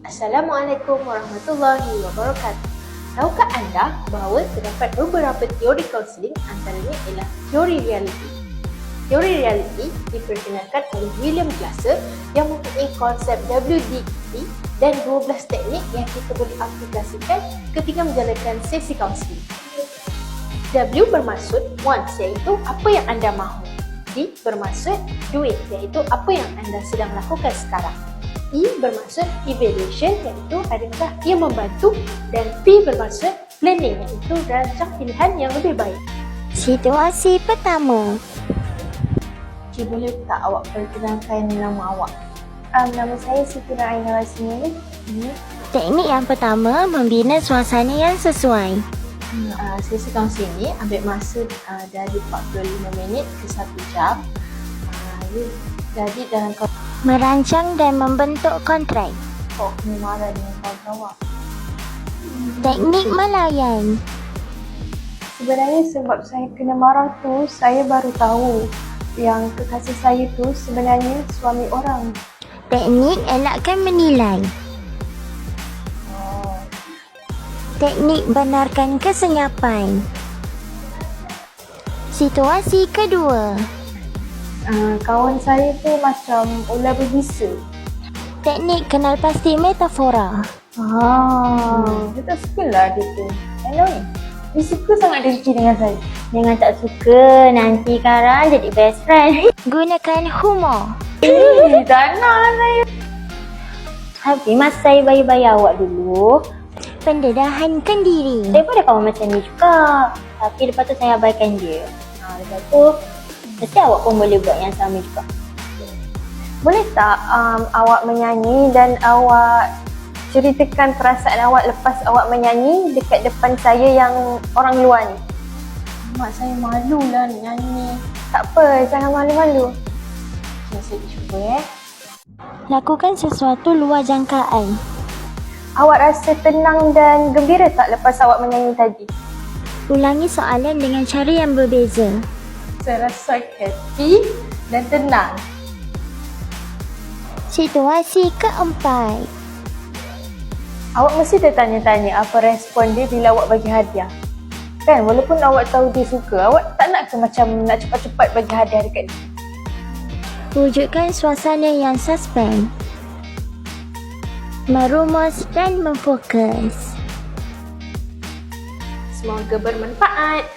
Assalamualaikum warahmatullahi wabarakatuh. Tahukah anda bahawa terdapat beberapa teori kaunseling, antaranya ialah teori realiti. Teori realiti diperkenalkan oleh William Glasser yang mempunyai konsep WDET dan 12 teknik yang kita boleh aplikasikan ketika menjalankan sesi kaunseling. W bermaksud wants, iaitu apa yang anda mahu. D bermaksud duit, iaitu apa yang anda sedang lakukan sekarang. E bermaksud evaluation, iaitu adakah ia membantu, dan P bermaksud planning, iaitu rancang pilihan yang lebih baik. Situasi pertama. Cik, boleh tak awak perkenalkan nama awak? Nama saya Siti Aina Rasmi. Teknik yang pertama, membina suasana yang sesuai. Sesi kaunseling ni ambil masa dari 45 minit ke 1 jam. Jadi dalam Merancang dan membentuk kontrak. kena marah dengan kawan awak. Teknik melayan. Sebenarnya sebab saya kena marah tu, saya baru tahu yang kekasih saya tu sebenarnya suami orang. Teknik elakkan menilai. Teknik benarkan kesenyapan. Situasi kedua. Kawan saya tu macam ular berbisa. Teknik kenal pasti metafora. Dia tak suka lah dia tu. Annoying. Dia suka sangat dengki dengan saya. Jangan tak suka, nanti Kara jadi best friend. Gunakan humor. Tak nak lah saya. Tapi masa saya bayi-bayi awak dulu, pendedahankan diri. Saya pun ada kawan macam ni juga. Tapi lepas tu saya abaikan dia. Lepas tu, mesti awak pun boleh buat yang sama juga. Boleh tak awak menyanyi dan awak ceritakan perasaan awak lepas awak menyanyi dekat depan saya yang orang luar ni? Mak saya malu lah nak nyanyi. Tak apa, jangan malu-malu. Okay, saya cuba Lakukan sesuatu luar jangkaan. Awak rasa tenang dan gembira tak lepas awak menyanyi tadi? Ulangi soalan dengan cara yang berbeza. Saya rasa happy dan tenang. Situasi keempat. Awak mesti tertanya-tanya apa respon dia bila awak bagi hadiah. Kan, walaupun awak tahu dia suka, awak tak nak ke macam nak cepat-cepat bagi hadiah dekat dia? Wujudkan suasana yang suspens. Merumus dan memfokus. Semoga bermanfaat.